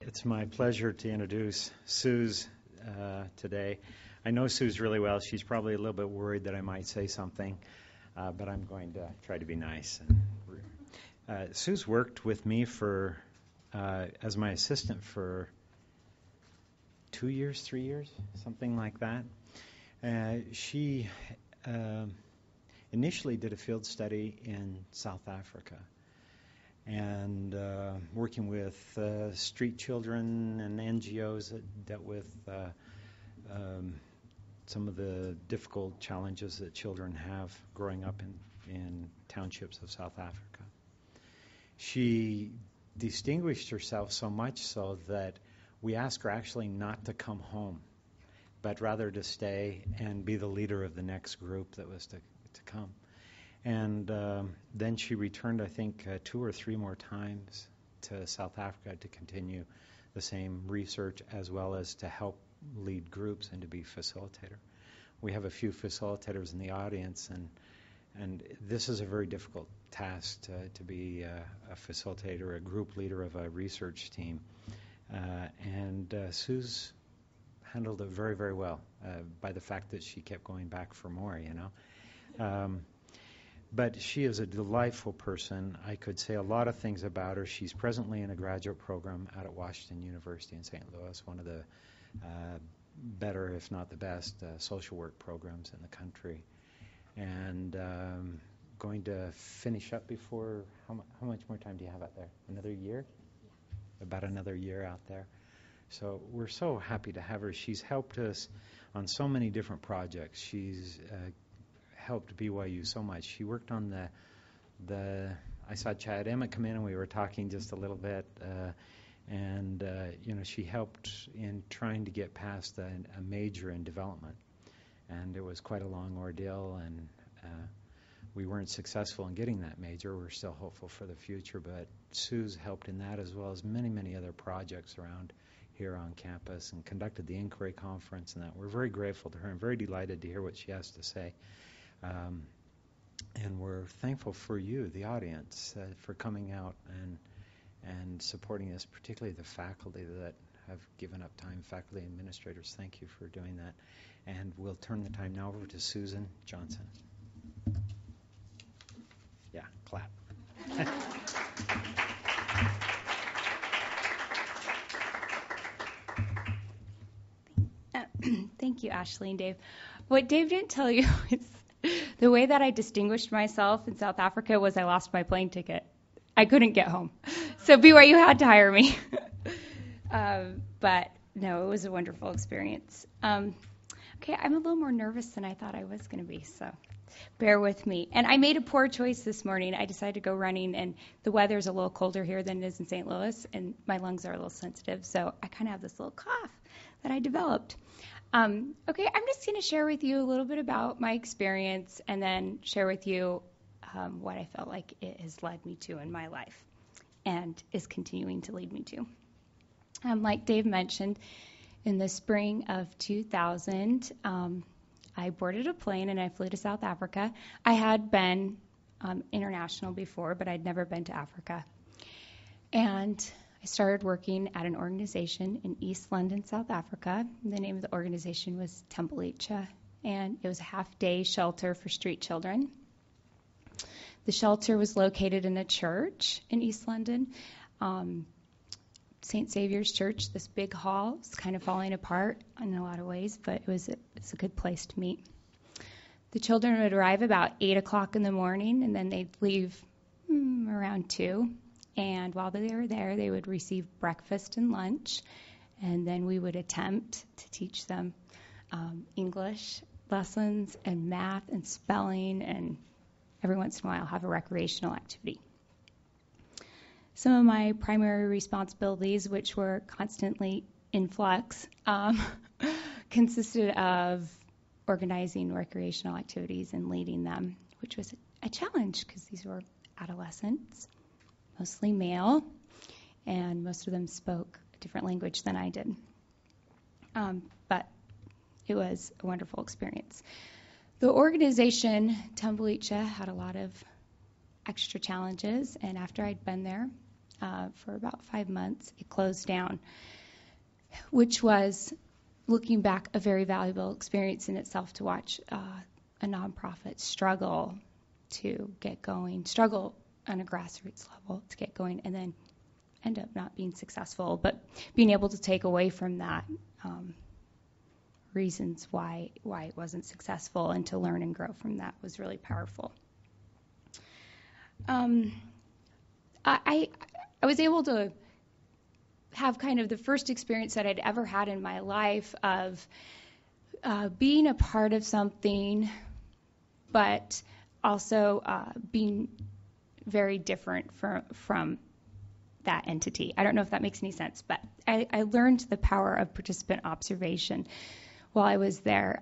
It's my pleasure to introduce Suze today. I know Suze really well. She's probably a little bit worried that I might say something, but I'm going to try to be nice. Suze worked with me as my assistant for 2 years, 3 years, something like that. She initially did a field study in South Africa, and working with street children and NGOs that dealt with some of the difficult challenges that children have growing up in townships of South Africa. She distinguished herself so much so that we asked her actually not to come home, but rather to stay and be the leader of the next group that was to come. And then she returned, I think, 2 or 3 more times to South Africa to continue the same research as well as to help lead groups and to be facilitator. We have a few facilitators in the audience, and this is a very difficult task to be a facilitator, a group leader of a research team. And Suze handled it very, very well by the fact that she kept going back for more, But she is a delightful person. I could say a lot of things about her. She's presently in a graduate program out at Washington University in St. Louis, one of the better, if not the best, social work programs in the country. And going to finish up before, how much more time do you have out there? Another year? Yeah. About another year out there. So we're so happy to have her. She's helped us on so many different projects. She's helped BYU so much. She worked on I saw Chad Emmett come in and we were talking just a little bit, and she helped in trying to get past a major in development, and it was quite a long ordeal, and we weren't successful in getting that major. We're still hopeful for the future, but Suze helped in that as well as many, many other projects around here on campus and conducted the inquiry conference, and that we're very grateful to her and very delighted to hear what she has to say. And we're thankful for you, the audience, for coming out and supporting us, particularly the faculty that have given up time, faculty and administrators. Thank you for doing that. And we'll turn the time now over to Susanna Johnson. Yeah, clap. Thank you, Ashley and Dave. What Dave didn't tell you is the way that I distinguished myself in South Africa was I lost my plane ticket. I couldn't get home. So BYU had to hire me. But no, it was a wonderful experience. Okay, I'm a little more nervous than I thought I was going to be, so bear with me. And I made a poor choice this morning. I decided to go running, and the weather's a little colder here than it is in St. Louis, and my lungs are a little sensitive, so I kind of have this little cough that I developed. Okay, I'm just going to share with you a little bit about my experience and then share with you what I felt like it has led me to in my life and is continuing to lead me to. Like Dave mentioned, in the spring of 2000, I boarded a plane and I flew to South Africa. I had been international before, but I'd never been to Africa. And I started working at an organization in East London, South Africa. The name of the organization was Untitled, and it was a half-day shelter for street children. The shelter was located in a church in East London, St. Saviour's Church, this big hall. It's kind of falling apart in a lot of ways, but it's a good place to meet. The children would arrive about 8 o'clock in the morning, and then they'd leave around 2. And while they were there, they would receive breakfast and lunch, and then we would attempt to teach them English lessons and math and spelling, and every once in a while have a recreational activity. Some of my primary responsibilities, which were constantly in flux, consisted of organizing recreational activities and leading them, which was a challenge because these were adolescents, mostly male, and most of them spoke a different language than I did. But it was a wonderful experience. The organization, Tumbulicha, had a lot of extra challenges, and after I'd been there for about 5 months. It closed down, which was, looking back, a very valuable experience in itself to watch a nonprofit struggle to get going, struggle on a grassroots level to get going, and then end up not being successful, but being able to take away from that reasons why it wasn't successful, and to learn and grow from that was really powerful. I was able to have kind of the first experience that I'd ever had in my life of being a part of something, but also being very different from that entity. I don't know if that makes any sense, but I learned the power of participant observation while I was there,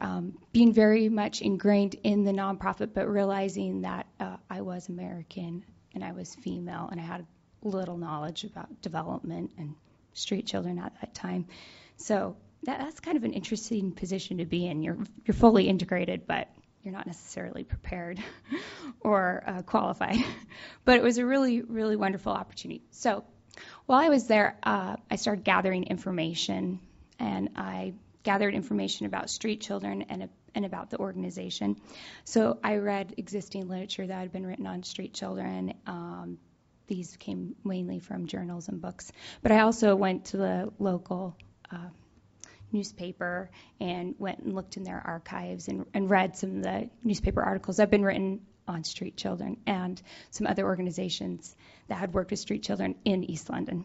being very much ingrained in the nonprofit, but realizing that I was American and I was female and I had little knowledge about development and street children at that time. So that's kind of an interesting position to be in. You're fully integrated, but you're not necessarily prepared or qualified. But it was a really, really wonderful opportunity. So while I was there, I started gathering information, and I gathered information about street children and about the organization. So I read existing literature that had been written on street children. These came mainly from journals and books. But I also went to the local newspaper and went and looked in their archives and read some of the newspaper articles that have been written on street children and some other organizations that had worked with street children in East London.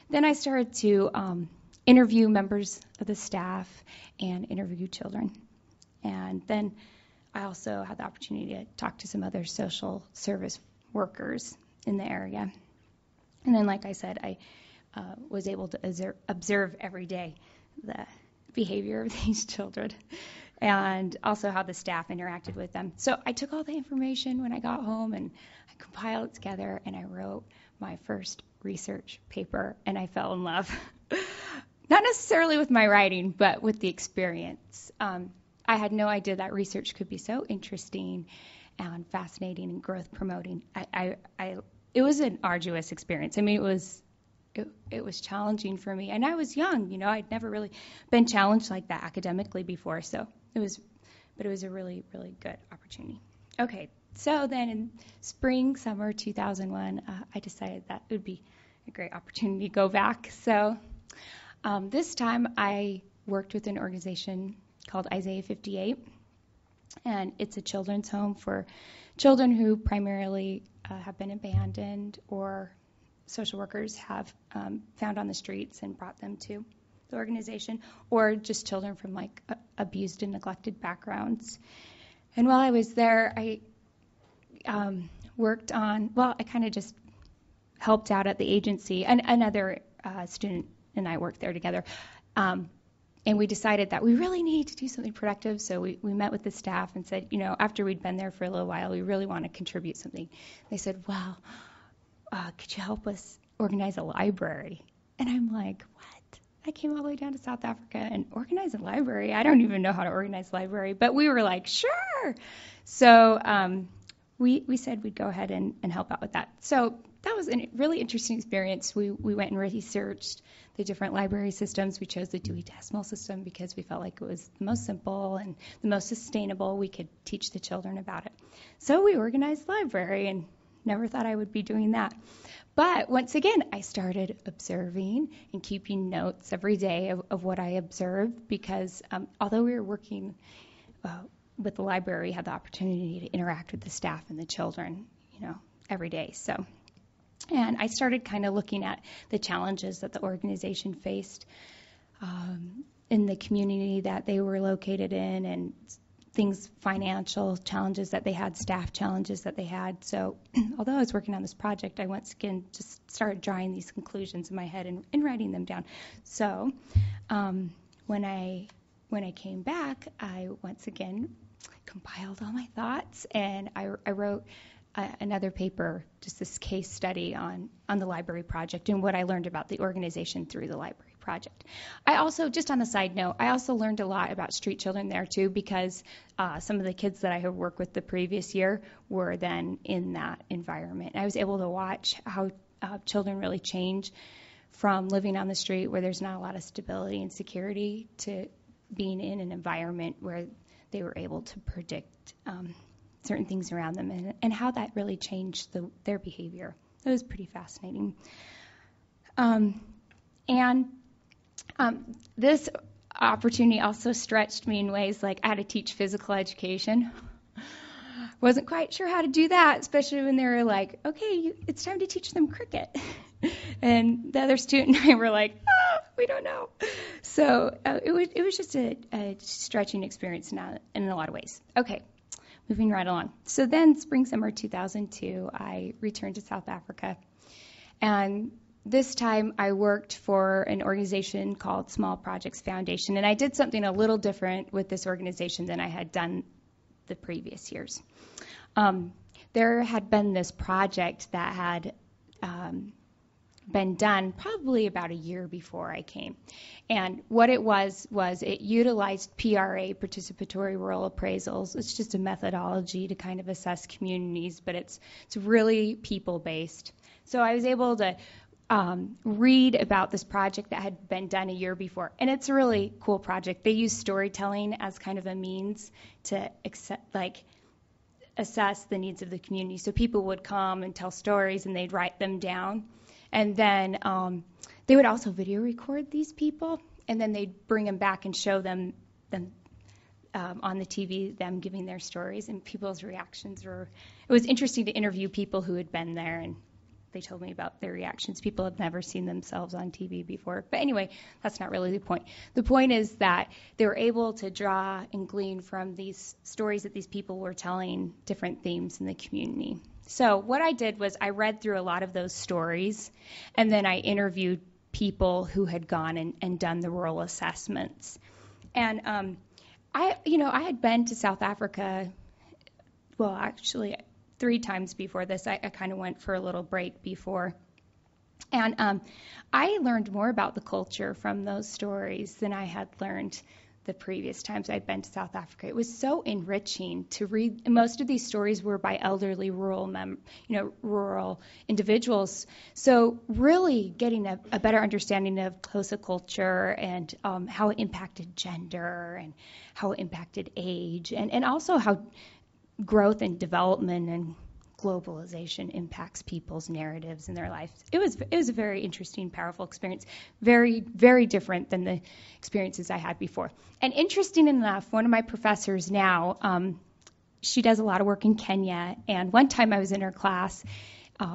Then I started to interview members of the staff and interview children. And then I also had the opportunity to talk to some other social service workers in the area. And then, like I said, I was able to observe every day the behavior of these children and also how the staff interacted with them. So I took all the information when I got home and I compiled it together, and I wrote my first research paper, and I fell in love. Not necessarily with my writing, but with the experience. I had no idea that research could be so interesting and fascinating and growth promoting. It was an arduous experience. I mean, it was challenging for me, and I was young. You know, I'd never really been challenged like that academically before. So it was a really, really good opportunity. Okay, so then in summer 2001, I decided that it would be a great opportunity to go back. So this time I worked with an organization called Isaiah 58, and it's a children's home for children who primarily have been abandoned or social workers have found on the streets and brought them to the organization, or just children from like abused and neglected backgrounds. And while I was there, I worked on, I kind of just helped out at the agency. And another student and I worked there together. And we decided that we really need to do something productive. So we met with the staff and said, after we'd been there for a little while, we really want to contribute something. They said, well, could you help us organize a library? And I'm like, what? I came all the way down to South Africa and organize a library? I don't even know how to organize a library. But we were like, sure. So we said we'd go ahead and help out with that. So that was a really interesting experience. We went and researched the different library systems. We chose the Dewey Decimal System because we felt like it was the most simple and the most sustainable. We could teach the children about it. So we organized the library and never thought I would be doing that. But once again, I started observing and keeping notes every day of what I observed because although we were working with the library, we had the opportunity to interact with the staff and the children, every day. And I started kind of looking at the challenges that the organization faced in the community that they were located in, and things, financial challenges that they had, staff challenges that they had. So although I was working on this project, I once again just started drawing these conclusions in my head and writing them down. So when I came back, I once again compiled all my thoughts, and I wrote another paper, just this case study on the library project and what I learned about the organization through the library project. I also, just on a side note, I also learned a lot about street children there too, because some of the kids that I had worked with the previous year were then in that environment. I was able to watch how children really change from living on the street where there's not a lot of stability and security to being in an environment where they were able to predict certain things around them, and how that really changed their behavior. It was pretty fascinating. This opportunity also stretched me in ways like I had to teach physical education. Wasn't quite sure how to do that, especially when they were like, okay, it's time to teach them cricket. And the other student and I were like, we don't know. So it was just a stretching experience in a lot of ways. Okay, moving right along. So then spring, summer 2002, I returned to South Africa. And this time I worked for an organization called Small Projects Foundation. And I did something a little different with this organization than I had done the previous years. There had been this project that had been done probably about a year before I came. And what it was it utilized PRA, Participatory Rural Appraisals. It's just a methodology to kind of assess communities, but it's really people-based. So I was able to read about this project that had been done a year before. And it's a really cool project. They use storytelling as kind of a means to assess the needs of the community. So people would come and tell stories, and they'd write them down. And then they would also video record these people, and then they'd bring them back and show them on the TV, them giving their stories, and people's reactions were. It was interesting to interview people who had been there, and they told me about their reactions. People had never seen themselves on TV before. But anyway, that's not really the point. The point is that they were able to draw and glean from these stories that these people were telling different themes in the community. So what I did was I read through a lot of those stories, and then I interviewed people who had gone and done the rural assessments. And I had been to South Africa, well, actually 3 times before this. I kind of went for a little break before. And I learned more about the culture from those stories than I had learned the previous times I'd been to South Africa. It was so enriching to read. Most of these stories were by elderly rural individuals. So really getting a better understanding of Xhosa culture and how it impacted gender and how it impacted age, and also how growth and development and globalization impacts people's narratives in their lives. It was a very interesting, powerful experience, very, very different than the experiences I had before. And interesting enough, one of my professors now, she does a lot of work in Kenya, and one time I was in her class,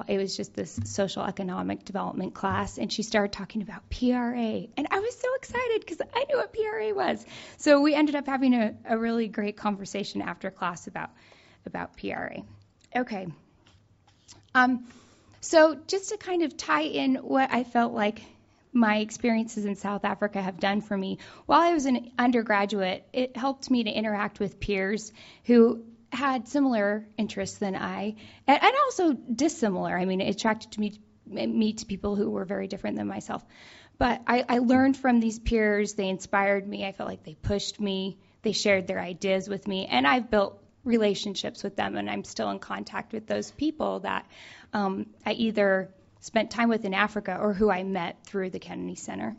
it was just this social economic development class, and she started talking about PRA, and I was so excited because I knew what PRA was. So we ended up having a really great conversation after class about PRA. Okay. So just to kind of tie in what I felt like my experiences in South Africa have done for me, while I was an undergraduate, it helped me to interact with peers who had similar interests than I, and also dissimilar. I mean, it attracted me to people who were very different than myself. But I learned from these peers. They inspired me. I felt like they pushed me. They shared their ideas with me, and I've built relationships with them, and I'm still in contact with those people that I either spent time with in Africa or who I met through the Kennedy Center.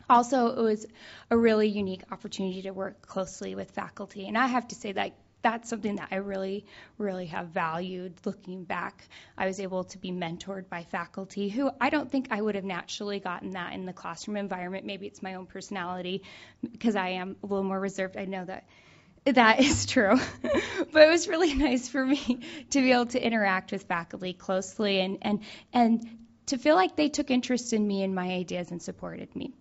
Also, it was a really unique opportunity to work closely with faculty, and I have to say that that's something that I really, really have valued looking back. I was able to be mentored by faculty who I don't think I would have naturally gotten that in the classroom environment. Maybe it's my own personality because I am a little more reserved. I know that is true. But it was really nice for me to be able to interact with faculty closely and to feel like they took interest in me and my ideas and supported me.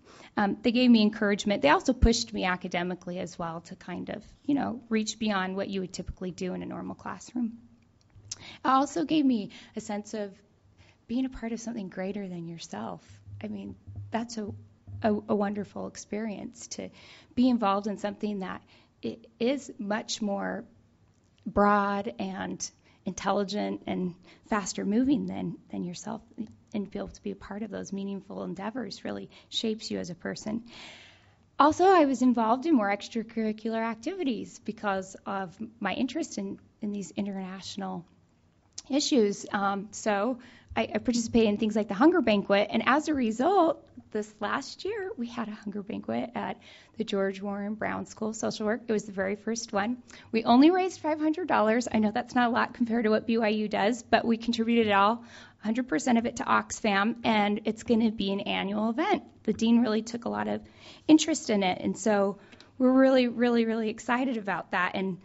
They gave me encouragement. They also pushed me academically as well to kind of, reach beyond what you would typically do in a normal classroom. It also gave me a sense of being a part of something greater than yourself. I mean, that's a wonderful experience to be involved in something that it is much more broad and intelligent and faster moving than yourself, and to be able to be a part of those meaningful endeavors really shapes you as a person. Also, I was involved in more extracurricular activities because of my interest in these international issues. So I participated in things like the Hunger Banquet, and as a result, this last year we had a Hunger Banquet at the George Warren Brown School of Social Work. It was the very first one. We only raised $500. I know that's not a lot compared to what BYU does, but we contributed it all, 100% of it to Oxfam, and it's going to be an annual event. The dean really took a lot of interest in it, and so we're really, really, really excited about that. And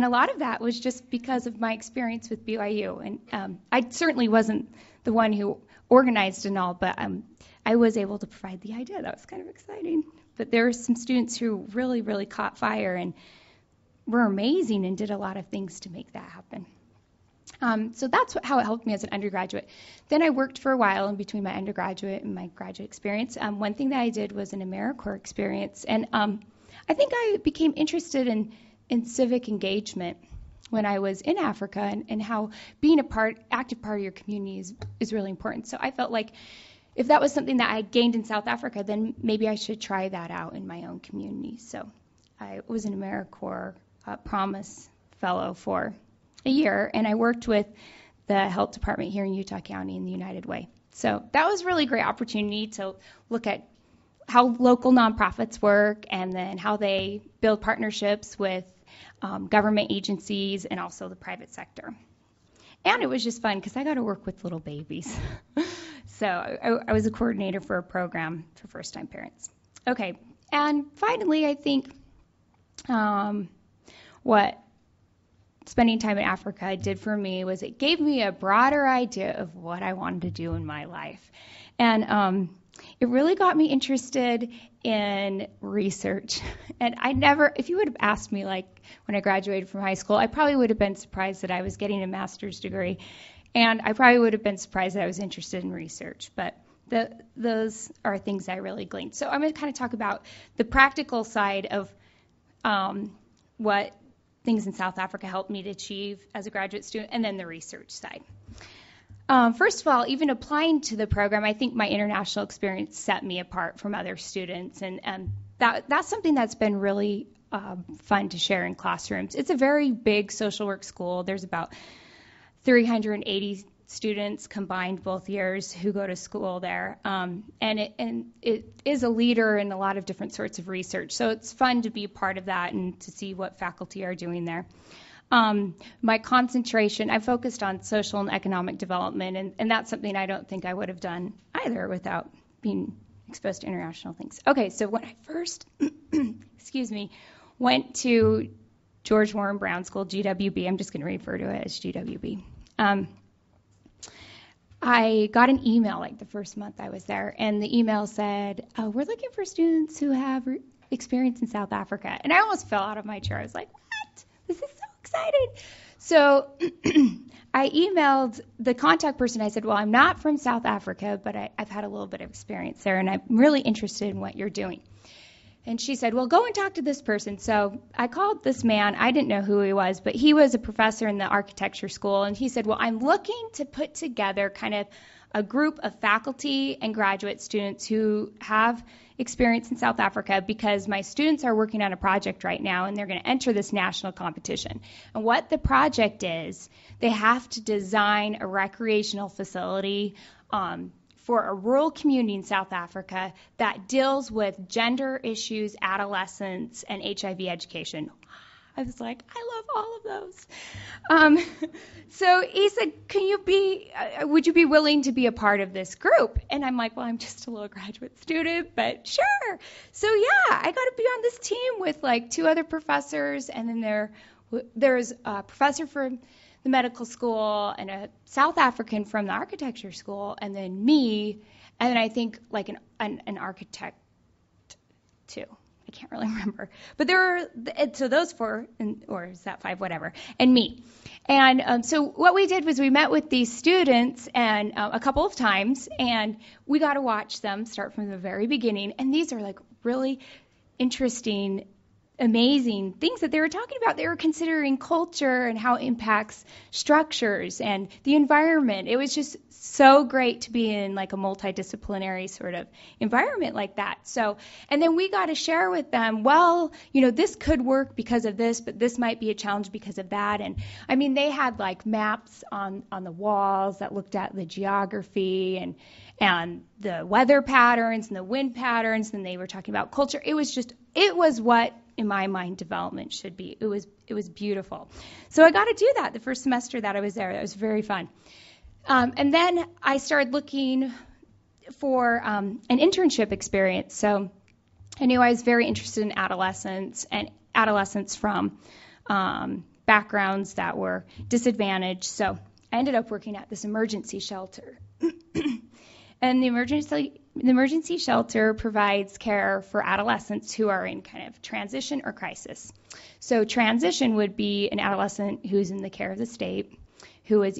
a lot of that was just because of my experience with BYU. And I certainly wasn't the one who organized and all, but I was able to provide the idea. That was kind of exciting. But there were some students who really, really caught fire and were amazing and did a lot of things to make that happen. So that's how it helped me as an undergraduate. Then I worked for a while in between my undergraduate and my graduate experience. One thing that I did was an AmeriCorps experience. And I think I became interested in civic engagement when I was in Africa, and how being active part of your community is really important. So I felt like if that was something that I gained in South Africa, then maybe I should try that out in my own community. So I was an AmeriCorps Promise Fellow for a year, and I worked with the health department here in Utah County in the United Way. So that was a really great opportunity to look at how local nonprofits work and then how they build partnerships with government agencies and also the private sector. And it was just fun because I got to work with little babies. So I was a coordinator for a program for first-time parents. Okay, and finally, I think what spending time in Africa did for me was it gave me a broader idea of what I wanted to do in my life. And it really got me interested in research. And if you would have asked me, like, when I graduated from high school, I probably would have been surprised that I was getting a master's degree. And I probably would have been surprised that I was interested in research. But those are things I really gleaned. So I'm going to kind of talk about the practical side of what things in South Africa helped me to achieve as a graduate student, and then the research side. First of all, even applying to the program, I think my international experience set me apart from other students, and that's something that's been really fun to share in classrooms. It's a very big social work school. There's about 380 students combined both years who go to school there, and it is a leader in a lot of different sorts of research. So it's fun to be a part of that and to see what faculty are doing there. My concentration, I focused on social and economic development, and that's something I don't think I would have done either without being exposed to international things. Okay, so when I first, went to George Warren Brown School, GWB, I'm just going to refer to it as GWB. I got an email like the first month I was there, and the email said, we're looking for students who have experience in South Africa. And I almost fell out of my chair. I was like, what? This is so exciting. So I emailed the contact person. I said, well, I'm not from South Africa, but I've had a little bit of experience there, and I'm really interested in what you're doing. And she said, well, go and talk to this person. So I called this man. I didn't know who he was, but he was a professor in the architecture school. And he said, well, I'm looking to put together kind of a group of faculty and graduate students who have experience in South Africa, because my students are working on a project right now, and they're going to enter this national competition. And what the project is, they have to design a recreational facility for a rural community in South Africa that deals with gender issues, adolescence, and HIV education. I was like, I love all of those. So he said, would you be willing to be a part of this group? And I'm like, well, I'm just a little graduate student, but sure. So yeah, I got to be on this team with like 2 other professors, and then there's a professor from the medical school and a South African from the architecture school, and then me, and then I think like an architect too. I can't really remember. But so those 4, or is that 5, whatever, and me. And so what we did was we met with these students and a couple of times, and we got to watch them start from the very beginning. And these are like really interesting amazing things that they were talking about. They were considering culture and how it impacts structures and the environment. It was just so great to be in like a multidisciplinary sort of environment like that. So, and then we got to share with them, well, this could work because of this, but this might be a challenge because of that. And I mean, they had like maps on the walls that looked at the geography and the weather patterns and the wind patterns, and they were talking about culture. It was what, in my mind, development should be. It was beautiful. So I got to do that the first semester that I was there. That was very fun. And then I started looking for an internship experience. So I knew I was very interested in adolescents from backgrounds that were disadvantaged. So I ended up working at this emergency shelter. And the emergency shelter provides care for adolescents who are in kind of transition or crisis. So transition would be an adolescent who's in the care of the state, who is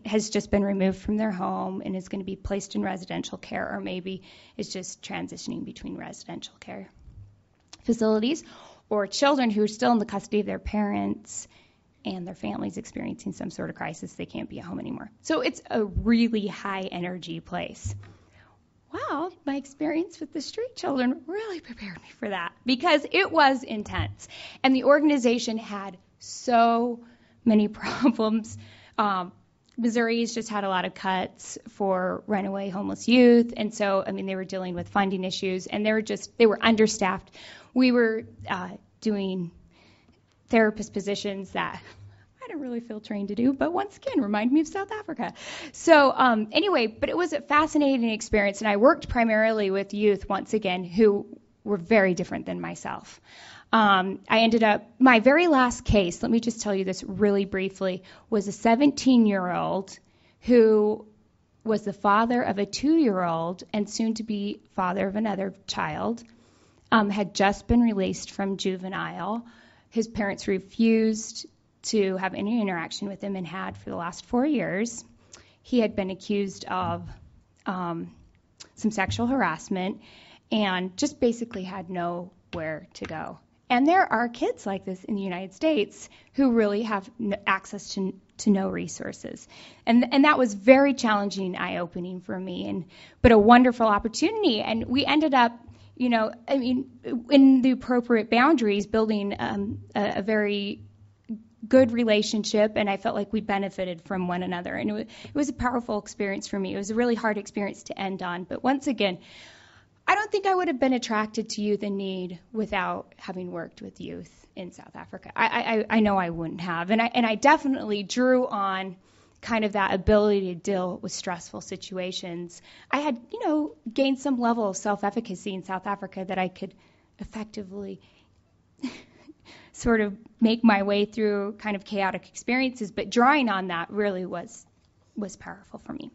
has just been removed from their home and is going to be placed in residential care, or maybe is just transitioning between residential care facilities, or children who are still in the custody of their parents and their families experiencing some sort of crisis. They can't be at home anymore. So it's a really high energy place. Well, my experience with the street children really prepared me for that because it was intense. And the organization had so many problems. Missouri's just had a lot of cuts for runaway homeless youth. And so, I mean, they were dealing with funding issues, and they were understaffed. We were doing therapist positions that I didn't really feel trained to do, but once again, remind me of South Africa. So anyway, but it was a fascinating experience, and I worked primarily with youth, once again, who were very different than myself. I ended up, my very last case, let me just tell you this really briefly, was a 17-year-old who was the father of a 2-year-old and soon to be father of another child, had just been released from juvenile. His parents refused to have any interaction with him and had for the last 4 years. He had been accused of some sexual harassment and just basically had nowhere to go. And there are kids like this in the United States who really have access to no resources. And that was very challenging, eye-opening for me, but a wonderful opportunity. And we ended up, in the appropriate boundaries, building a very good relationship, and I felt like we benefited from one another. And it was a powerful experience for me. It was a really hard experience to end on. But once again, I don't think I would have been attracted to youth in need without having worked with youth in South Africa. I know I wouldn't have. And I definitely drew on kind of that ability to deal with stressful situations. I had, gained some level of self-efficacy in South Africa that I could effectively sort of make my way through kind of chaotic experiences, but drawing on that really was powerful for me.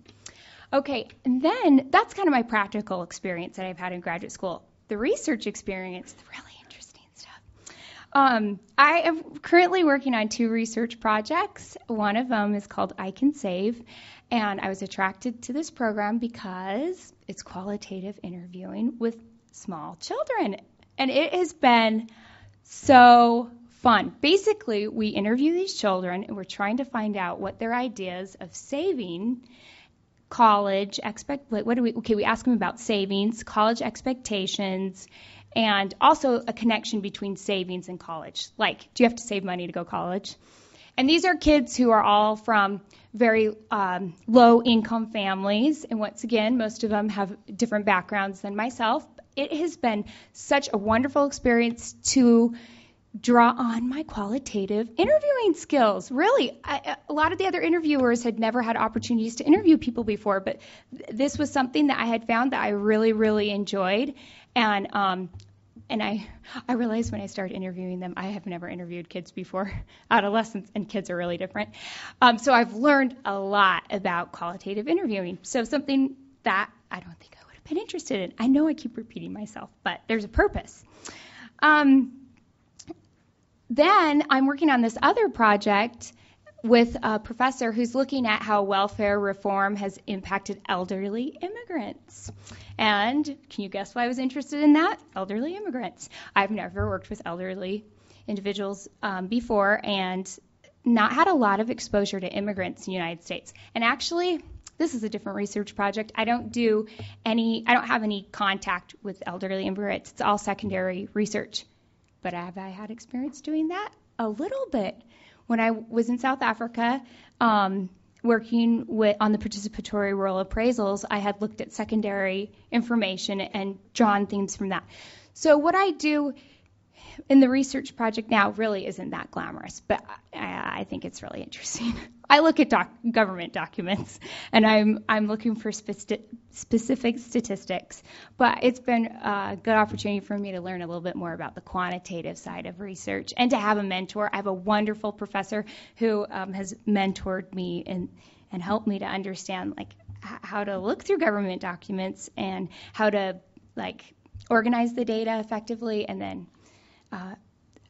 Okay, and then that's kind of my practical experience that I've had in graduate school. The research experience, the really interesting stuff. I am currently working on 2 research projects. One of them is called I Can Save, and I was attracted to this program because it's qualitative interviewing with small children, and it has been so fun. Basically, we interview these children, and we're trying to find out what their ideas of saving, college, we ask them about savings, college expectations, and also a connection between savings and college. Like, do you have to save money to go to college? And these are kids who are all from very low-income families, and once again, most of them have different backgrounds than myself. It has been such a wonderful experience to draw on my qualitative interviewing skills. Really, a lot of the other interviewers had never had opportunities to interview people before, but this was something that I had found that I really, really enjoyed. And I realized when I started interviewing them, I have never interviewed kids before. Adolescents and kids are really different. So I've learned a lot about qualitative interviewing. So something that I don't think I would have been interested in. I know I keep repeating myself, but there's a purpose. Then I'm working on this other project with a professor who's looking at how welfare reform has impacted elderly immigrants. And can you guess why I was interested in that? Elderly immigrants. I've never worked with elderly individuals before and not had a lot of exposure to immigrants in the United States. And actually, this is a different research project. I don't have any contact with elderly immigrants. It's all secondary research. But have I had experience doing that? A little bit. When I was in South Africa, working on the participatory rural appraisals, I had looked at secondary information and drawn themes from that. So what I do in the research project now really isn't that glamorous, but I think it's really interesting. I look at government documents, and I'm looking for specific statistics, but it's been a good opportunity for me to learn a little bit more about the quantitative side of research and to have a mentor. I have a wonderful professor who has mentored me and helped me to understand how to look through government documents and how to organize the data effectively, and then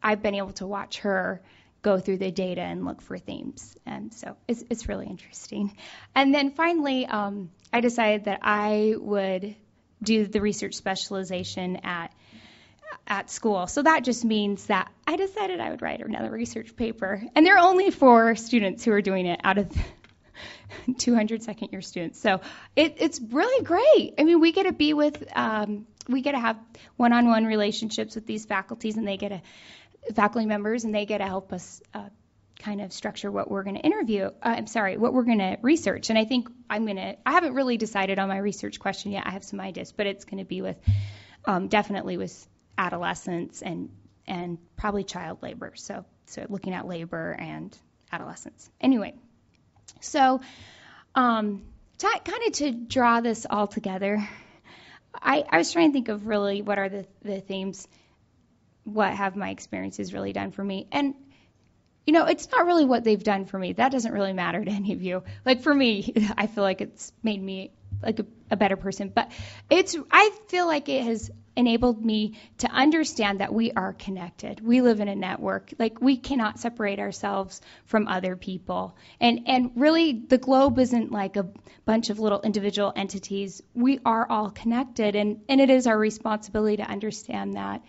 I've been able to watch her go through the data and look for themes. And so it's really interesting. And then finally, I decided that I would do the research specialization at school. So that just means that I decided I would write another research paper. And there are only 4 students who are doing it out of 200 second-year students. So it's really great. I mean, we get to be with we get to have one-on-one relationships with these faculties, and faculty members, and they get to help us kind of structure what we're going to what we're going to research. And I think I haven't really decided on my research question yet. I have some ideas, but it's going to be with definitely with adolescents and probably child labor. So looking at labor and adolescents. Anyway, so kind of to draw this all together, I was trying to think of really what are the themes, what have my experiences really done for me. And, it's not really what they've done for me. That doesn't really matter to any of you. For me, I feel like it's made me a better person. But I feel like it has enabled me to understand that we are connected. We live in a network. We cannot separate ourselves from other people. And really, the globe isn't like a bunch of little individual entities. We are all connected, and it is our responsibility to understand that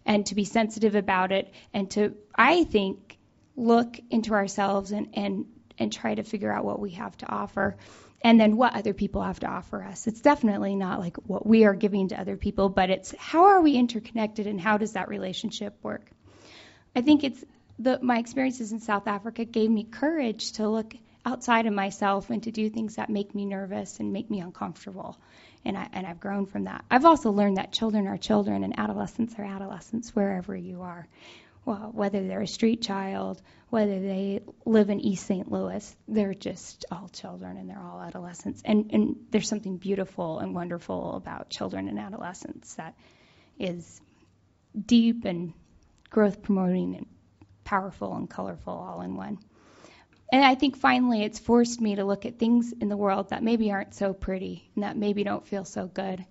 and to be sensitive about it and to, I think, look into ourselves and try to figure out what we have to offer. And then what other people have to offer us. It's definitely not what we are giving to other people, but it's how are we interconnected and how does that relationship work? I think my experiences in South Africa gave me courage to look outside of myself and to do things that make me nervous and make me uncomfortable. And I've grown from that. I've also learned that children are children and adolescents are adolescents wherever you are. Well, whether they're a street child, whether they live in East St. Louis, they're just all children and they're all adolescents. And there's something beautiful and wonderful about children and adolescents that is deep and growth promoting and powerful and colorful all in one. And I think finally it's forced me to look at things in the world that maybe aren't so pretty and that maybe don't feel so good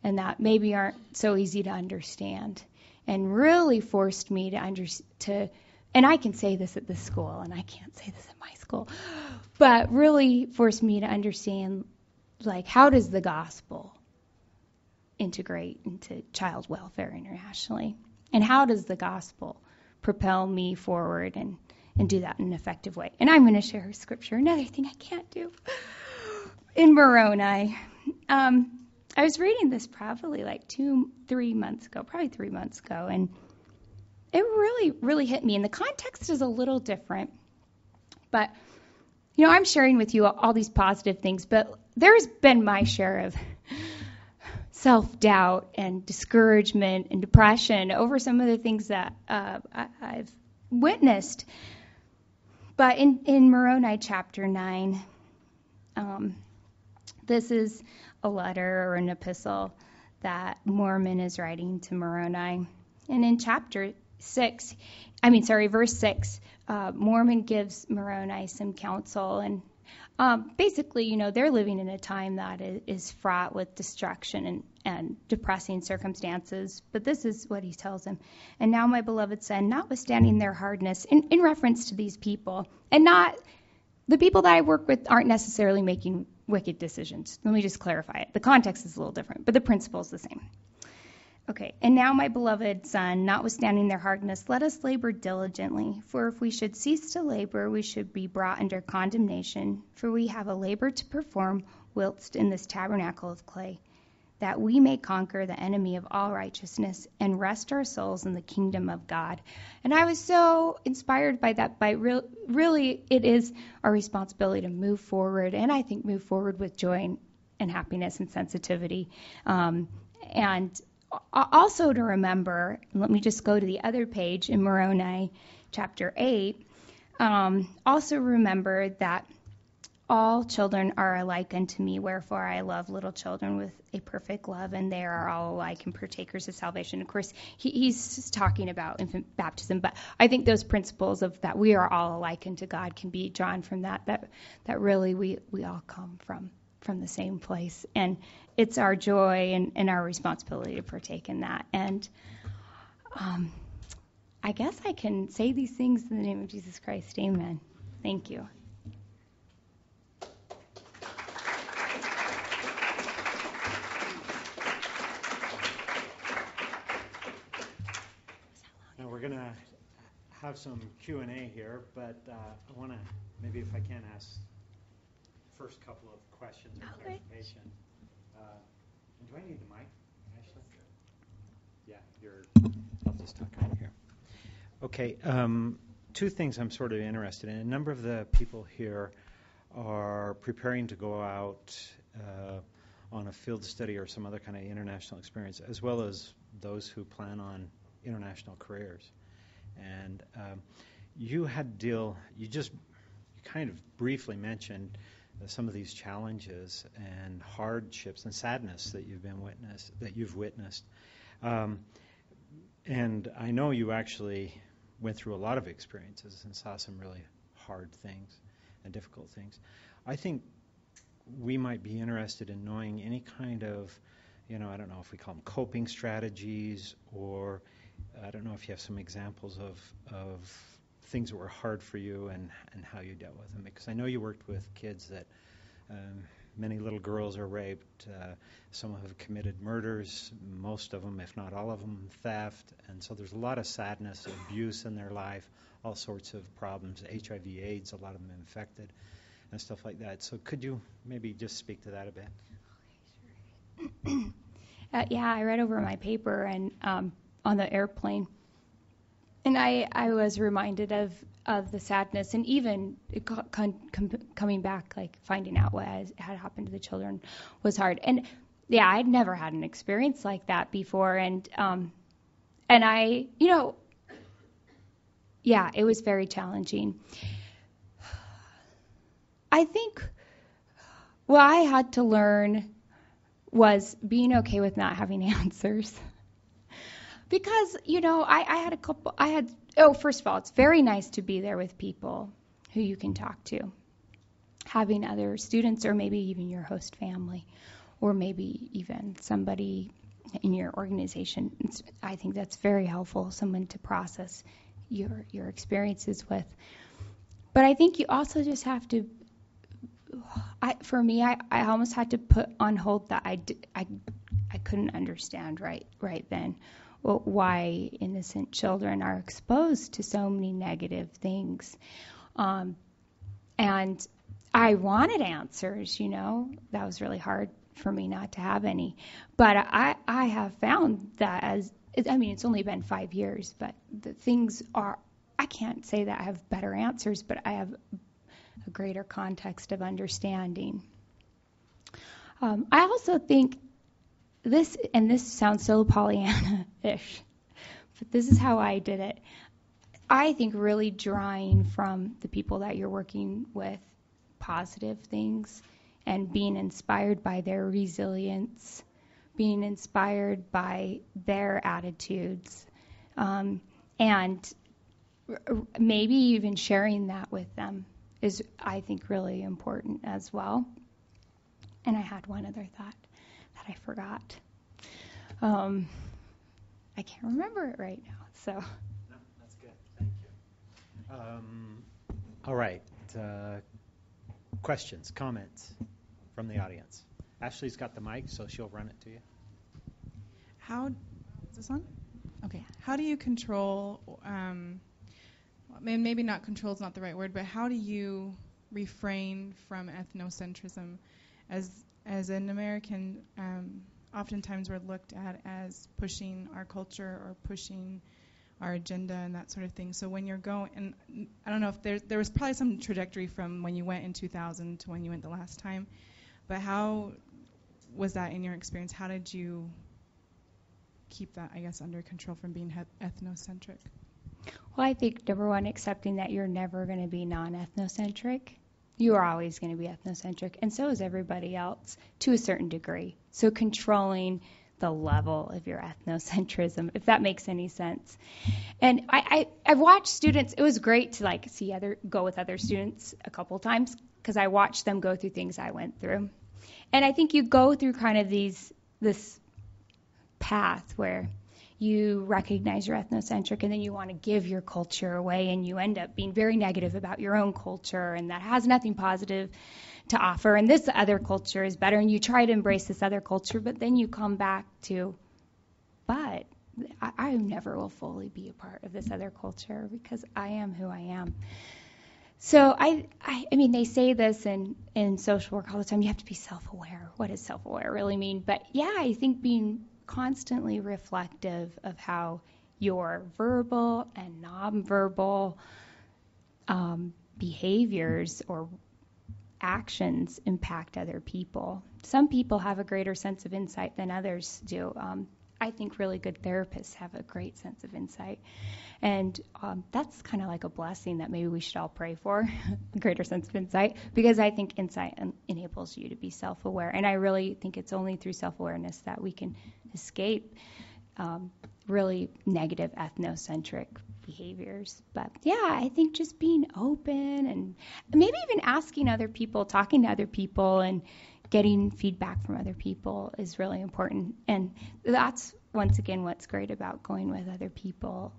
and that maybe aren't so easy to understand. And really forced me and I can say this at this school, and I can't say this at my school, but really forced me to understand, how does the gospel integrate into child welfare internationally? And how does the gospel propel me forward and do that in an effective way? And I'm going to share scripture, another thing I can't do. In Moroni, I was reading this probably 3 months ago, and it really, really hit me. And the context is a little different. But, I'm sharing with you all these positive things, but there's been my share of self-doubt and discouragement and depression over some of the things that I've witnessed. But in Moroni chapter 9, this is a letter or an epistle that Mormon is writing to Moroni. And in verse 6, Mormon gives Moroni some counsel. And basically, they're living in a time that is fraught with destruction and depressing circumstances. But this is what he tells him. And now, my beloved son, notwithstanding their hardness, in reference to these people, and not the people that I work with aren't necessarily making wicked decisions. Let me just clarify it. The context is a little different, but the principle is the same. Okay, and now, my beloved son, notwithstanding their hardness, let us labor diligently. For if we should cease to labor, we should be brought under condemnation. For we have a labor to perform whilst in this tabernacle of clay, that we may conquer the enemy of all righteousness and rest our souls in the kingdom of God. And I was so inspired by that. Really, it is our responsibility to move forward, and I think move forward with joy and happiness and sensitivity. And also to remember, let me just go to the other page in Moroni, chapter 8. Also remember that all children are alike unto me, wherefore I love little children with a perfect love, and they are all alike and partakers of salvation. Of course, he's just talking about infant baptism, but I think those principles of that we are all alike unto God can be drawn from that really we all come from the same place. And it's our joy and our responsibility to partake in that. And I guess I can say these things in the name of Jesus Christ. Amen. Thank you. Now we're going to have some Q&A here, but I want to, maybe if I can ask first couple of questions or clarification. Do I need the mic, Ashley? Yeah, I'll just talk over here. Okay, two things I'm sort of interested in. A number of the people here are preparing to go out on a field study or some other kind of international experience, as well as those who plan on international careers. And you kind of briefly mentioned some of these challenges and hardships and sadness that you've witnessed. And I know you actually went through a lot of experiences and saw some really hard things and difficult things. I think we might be interested in knowing any kind of, I don't know if we call them coping strategies, or I don't know if you have some examples of things that were hard for you and how you dealt with them. Because I know you worked with kids that many little girls are raped. Some have committed murders, most of them, if not all of them, theft. And so there's a lot of sadness, abuse in their life, all sorts of problems, HIV, AIDS, a lot of them infected, and stuff like that. So could you maybe just speak to that a bit? Okay, sure. Yeah, I read over my paper and on the airplane, and I was reminded of the sadness, and even coming back, like finding out what had happened to the children was hard. And yeah, I'd never had an experience like that before, and I, yeah, it was very challenging. I think what I had to learn was being okay with not having answers. Because, first of all, it's very nice to be there with people who you can talk to. Having other students, or maybe even your host family, or maybe even somebody in your organization. I think that's very helpful, someone to process your experiences with. But I think you also just have to, for me, I almost had to put on hold that I couldn't understand right then. Why innocent children are exposed to so many negative things. And I wanted answers, That was really hard for me not to have any. But I have found that it's only been 5 years, but the things are, I can't say that I have better answers, but I have a greater context of understanding. I also think this sounds so Pollyanna-ish, but this is how I did it. I think really drawing from the people that you're working with positive things and being inspired by their resilience, being inspired by their attitudes, and maybe even sharing that with them is, I think, really important as well. And I had one other thought that I forgot. I can't remember it right now. So. No, that's good. Thank you. All right. Questions, comments from the audience? Ashley's got the mic, so she'll run it to you. Is this on? Okay. How do you control, maybe not control is not the right word, but how do you refrain from ethnocentrism? As an American, oftentimes we're looked at as pushing our culture or pushing our agenda and that sort of thing. So when you're going, and I don't know if there was probably some trajectory from when you went in 2000 to when you went the last time, but how was that in your experience? How did you keep that, I guess, under control from being ethnocentric? Well, I think, number one, accepting that you're never going to be non-ethnocentric. You are always going to be ethnocentric, and so is everybody else to a certain degree. So controlling the level of your ethnocentrism, if that makes any sense. And I've watched students. It was great to go with other students a couple times because I watched them go through things I went through. And I think you go through kind of this path where you recognize you're ethnocentric and then you want to give your culture away, and you end up being very negative about your own culture, and that has nothing positive to offer, and this other culture is better, and you try to embrace this other culture, but then you come back to, but I never will fully be a part of this other culture because I am who I am. So I mean, they say this in social work all the time, you have to be self-aware. What does self-aware really mean? But yeah, I think being constantly reflective of how your verbal and nonverbal behaviors or actions impact other people. Some people have a greater sense of insight than others do. I think really good therapists have a great sense of insight. And that's kind of like a blessing that maybe we should all pray for, a greater sense of insight, because I think insight enables you to be self-aware. And I really think it's only through self-awareness that we can escape really negative ethnocentric behaviors. But yeah, I think just being open and maybe even asking other people, talking to other people, and getting feedback from other people is really important. And that's, once again, what's great about going with other people,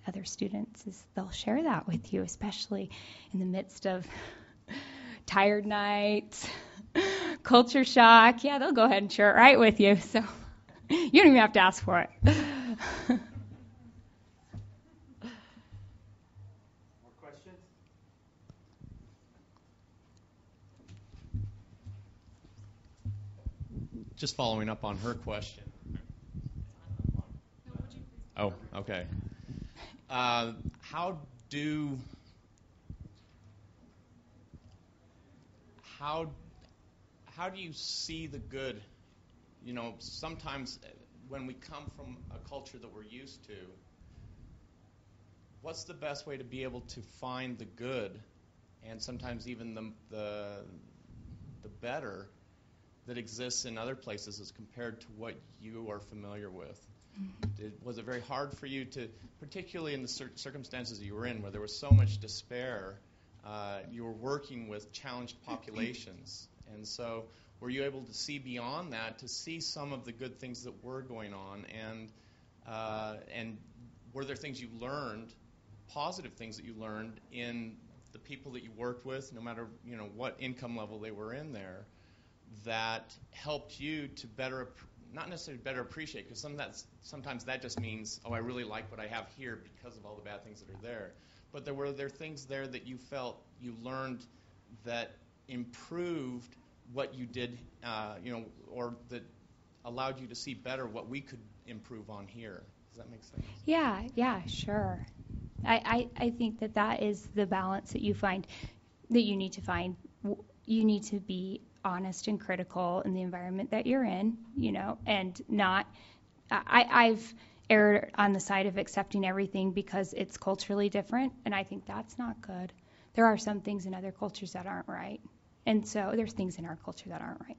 other students, is they'll share that with you, especially in the midst of tired nights, culture shock. Yeah, they'll go ahead and share it right with you. So you don't even have to ask for it. More questions? Just following up on her question. Oh, okay. How do you see the good? You know, sometimes when we come from a culture that we're used to, what's the best way to be able to find the good, and sometimes even the better that exists in other places as compared to what you are familiar with? Was it very hard for you to, particularly in the circumstances you were in, where there was so much despair, you were working with challenged populations, and so were you able to see beyond that, to see some of the good things that were going on, and were there things you learned, positive things that you learned in the people that you worked with, no matter what income level they were in there, that helped you to better, not necessarily better appreciate, because sometimes that just means, oh, I really like what I have here because of all the bad things that are there. But were there things there that you felt you learned that improved what you did, or that allowed you to see better what we could improve on here? Does that make sense? Yeah, sure. I think that is the balance that you find, that you need to find. You need to be honest and critical in the environment that you're in, and not, I've erred on the side of accepting everything because it's culturally different, and I think that's not good. There are some things in other cultures that aren't right, and so there's things in our culture that aren't right.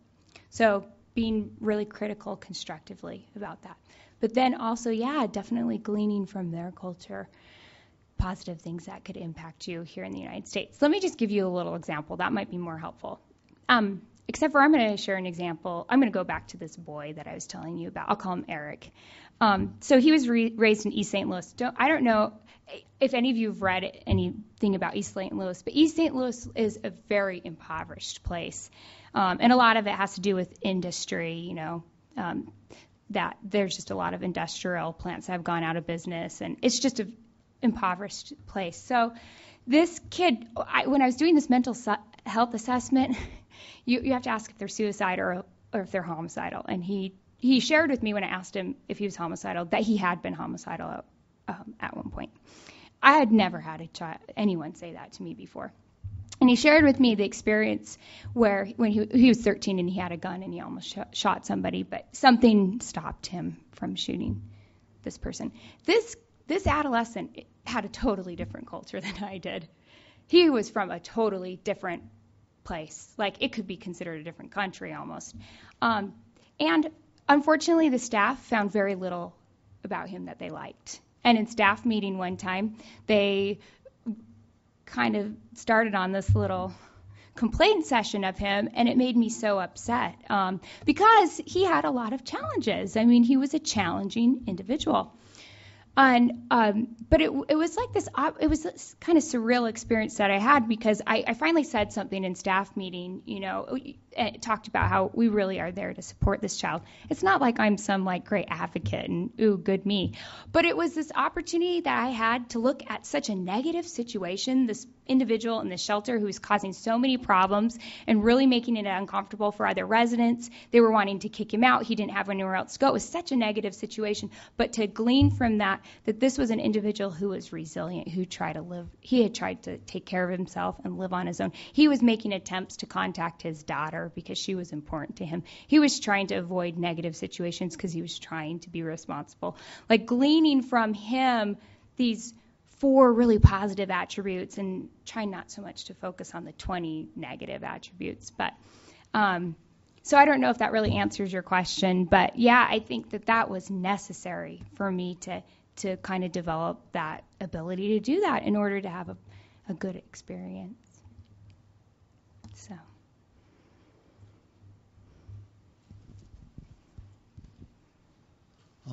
So being really critical constructively about that. But then also, definitely gleaning from their culture positive things that could impact you here in the United States. Let me just give you a little example. That might be more helpful. except for I'm going to share an example. I'm going to go back to this boy that I was telling you about. I'll call him Eric. So he was raised in East St. Louis. I don't know if any of you have read anything about East St. Louis, but East St. Louis is a very impoverished place. And a lot of it has to do with industry, that there's just a lot of industrial plants that have gone out of business, and it's just an impoverished place. So this kid, when I was doing this mental health assessment, you have to ask if they're suicidal or if they're homicidal. And he shared with me when I asked him if he was homicidal that he had been homicidal at one point. I had never had anyone say that to me before. And he shared with me the experience where when he was 13 and he had a gun and he almost shot somebody, but something stopped him from shooting this person. This adolescent had a totally different culture than I did. He was from a totally different place. Like, it could be considered a different country almost. And unfortunately, the staff found very little about him that they liked. And in staff meeting one time, they kind of started on this little complaint session of him, and it made me so upset because he had a lot of challenges. I mean, he was a challenging individual. And but it was like this. It was this kind of surreal experience that I had because I finally said something in staff meeting. It talked about how we really are there to support this child. It's not like I'm some like great advocate and ooh, good me. But it was this opportunity that I had to look at such a negative situation, this individual in the shelter who was causing so many problems and really making it uncomfortable for other residents. They were wanting to kick him out. He didn't have anywhere else to go. It was such a negative situation. But to glean from that this was an individual who was resilient, who he had tried to take care of himself and live on his own. He was making attempts to contact his daughter because she was important to him. He was trying to avoid negative situations because he was trying to be responsible. Like, gleaning from him these 4 really positive attributes and trying not so much to focus on the 20 negative attributes. But so I don't know if that really answers your question, but yeah, I think that was necessary for me to kind of develop that ability to do that in order to have a good experience. So.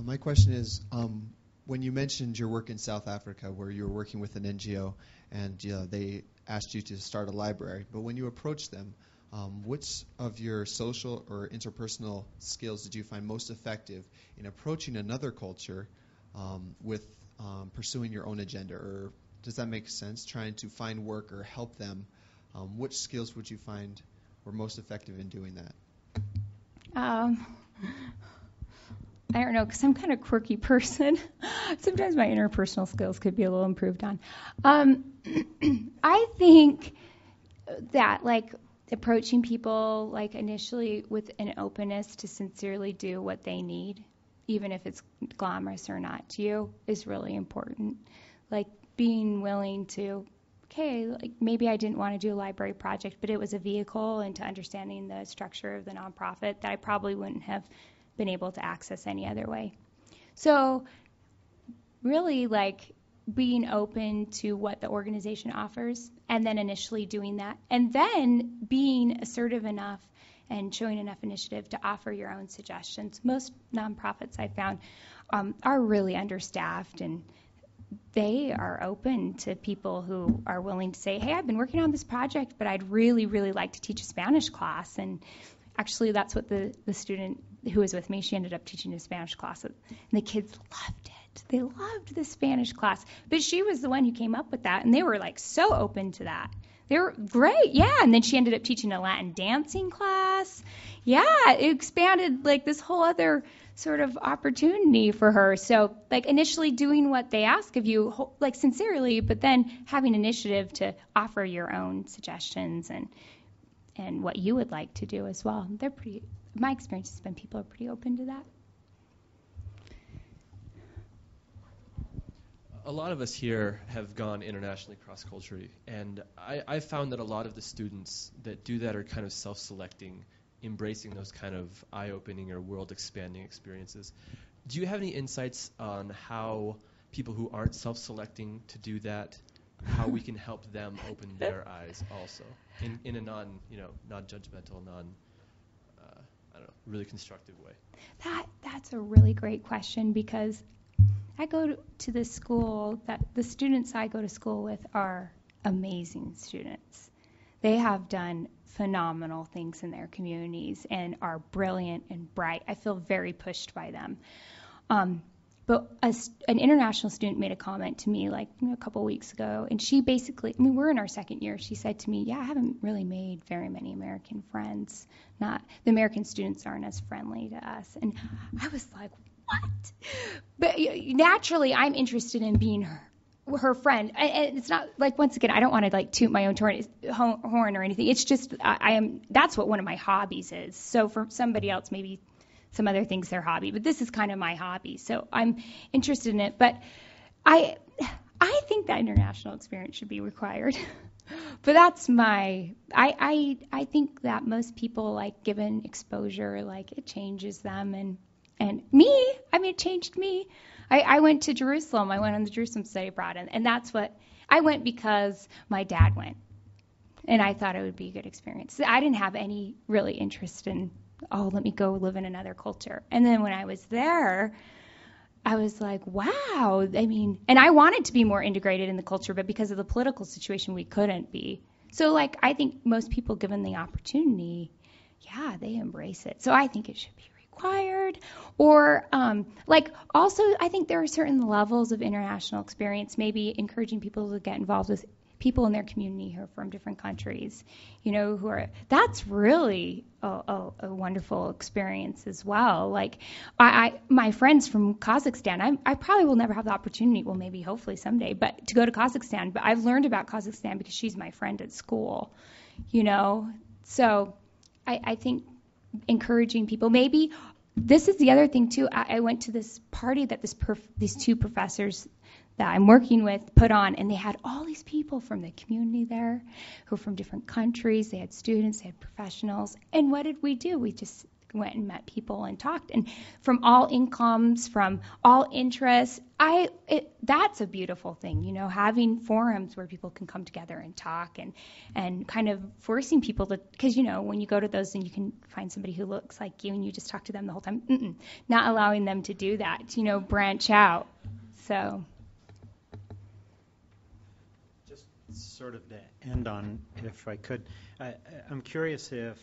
My question is, when you mentioned your work in South Africa, where you were working with an NGO, and they asked you to start a library, but when you approached them, which of your social or interpersonal skills did you find most effective in approaching another culture with pursuing your own agenda? Or does that make sense? Trying to find work or help them, which skills would you find were most effective in doing that? I don't know, because I'm kind of a quirky person. Sometimes my interpersonal skills could be a little improved on. I think that, like, approaching people, like, initially with an openness to sincerely do what they need, even if it's glamorous or not to you, is really important. Like, being willing to, okay, like, maybe I didn't want to do a library project, but it was a vehicle into understanding the structure of the nonprofit that I probably wouldn't have been able to access any other way. So really, like, being open to what the organization offers and then initially doing that, and then being assertive enough and showing enough initiative to offer your own suggestions. Most nonprofits I found are really understaffed, and they are open to people who are willing to say, hey, I've been working on this project, but I'd really, really like to teach a Spanish class. And actually, that's what the student who was with me, she ended up teaching a Spanish class, and the kids loved it. They loved the Spanish class. But she was the one who came up with that, and they were, like, so open to that. They were great, yeah. And then she ended up teaching a Latin dancing class. Yeah, it expanded, like, this whole other sort of opportunity for her. So, like, initially doing what they ask of you, like, sincerely, but then having initiative to offer your own suggestions and what you would like to do as well. My experience has been people are pretty open to that. A lot of us here have gone internationally cross-culturally, and I found that a lot of the students that do that are kind of self-selecting, embracing those kind of eye-opening or world-expanding experiences. Do you have any insights on how people who aren't self-selecting to do that how we can help them open their eyes also in a non-judgmental, really constructive way. That's a really great question, because I go to this school that the students I go to school with are amazing students. They have done phenomenal things in their communities and are brilliant and bright. I feel very pushed by them. But an international student made a comment to me like a couple weeks ago, and she basically, we're in our second year. She said to me, I haven't really made very many American friends. The American students aren't as friendly to us. And I was like, what? But naturally, I'm interested in being her friend. And it's not like, once again, I don't want to like toot my own horn or anything. It's just that's what one of my hobbies is. So for somebody else, maybe some other thing's their hobby, but this is kind of my hobby, so I'm interested in it. But I think that international experience should be required. But that's I think that most people, like, given exposure, like, it changes them, and me, it changed me. I went to Jerusalem. I went on the Jerusalem study abroad, and that's what I went because my dad went, and I thought it would be a good experience. I didn't have any really interest in, let me go live in another culture. And then when I was there, I was like, wow. And I wanted to be more integrated in the culture, but because of the political situation, we couldn't be. So, like, I think most people, given the opportunity, they embrace it. So I think it should be required. Or, also, I think there are certain levels of international experience, maybe encouraging people to get involved with people in their community who are from different countries, that's really a wonderful experience as well. Like, my friends from Kazakhstan, I probably will never have the opportunity, well, maybe hopefully someday, but to go to Kazakhstan. But I've learned about Kazakhstan because she's my friend at school, So I think encouraging people, maybe this is the other thing too. I went to this party that these two professors that I'm working with put on, and they had all these people from the community there who were from different countries. They had students, they had professionals. And what did we do? We just went and met people and talked, and from all incomes, from all interests. That's a beautiful thing, having forums where people can come together and talk, and kind of forcing people to, because when you go to those, then you can find somebody who looks like you and you just talk to them the whole time. Not allowing them to do that, branch out. So sort of to end on, if I could, I'm curious if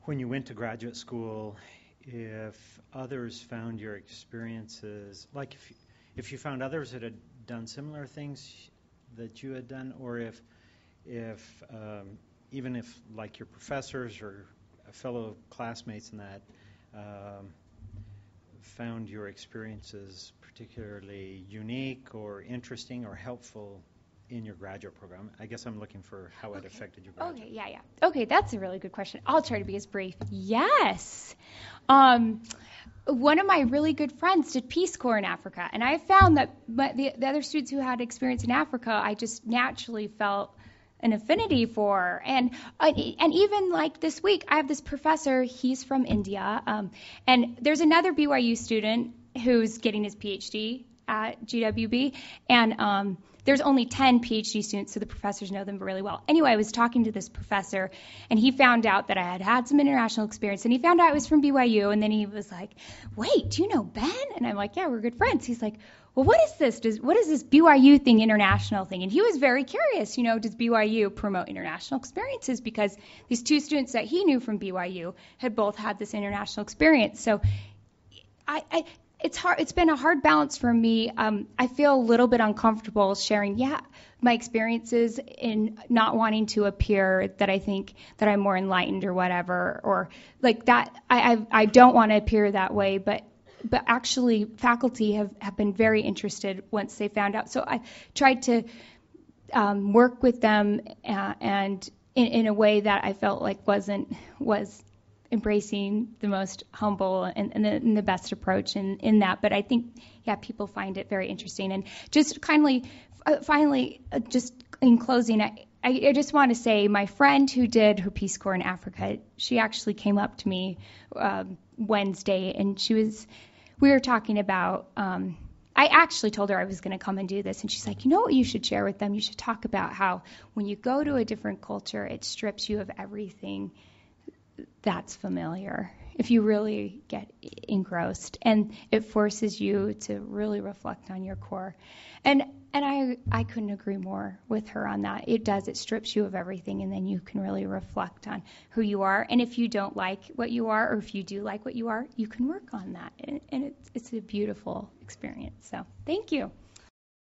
when you went to graduate school, if others found your experiences, like if you found others that had done similar things that you had done, or if even if, like, your professors or fellow classmates in that found your experiences particularly unique or interesting or helpful in your graduate program. I guess I'm looking for how it affected your graduate. Okay, yeah. Okay, that's a really good question. I'll try to be as brief. Yes. One of my really good friends did Peace Corps in Africa, and I found that the other students who had experience in Africa, I just naturally felt an affinity for. And even like this week, I have this professor, he's from India, and there's another BYU student who's getting his PhD at GWB, and there's only 10 PhD students, so the professors know them really well. Anyway, I was talking to this professor, and he found out that I had some international experience, and he found out I was from BYU, and then he was like, wait, do you know Ben? And I'm like, yeah, we're good friends. He's like, well, what is this? What is this BYU thing, international thing? And he was very curious, does BYU promote international experiences? Because these two students that he knew from BYU had both had this international experience. So it's hard. It's been a hard balance for me. I feel a little bit uncomfortable sharing, my experiences, in not wanting to appear that I think that I'm more enlightened or whatever, or like that. I don't want to appear that way, but actually faculty have been very interested once they found out. So I tried to work with them and in a way that I felt like was embracing the most humble and the best approach in that. But I think, people find it very interesting. And just finally, just in closing, I just want to say my friend who did her Peace Corps in Africa, she actually came up to me Wednesday, and we were talking about I actually told her I was going to come and do this, and she's like, you know what you should share with them? You should talk about how when you go to a different culture, it strips you of everything that's familiar. If you really get engrossed, and it forces you to really reflect on your core. And I couldn't agree more with her on that. It does. It strips you of everything, and then you can really reflect on who you are. And if you don't like what you are, or if you do like what you are, you can work on that. And it's a beautiful experience. So thank you.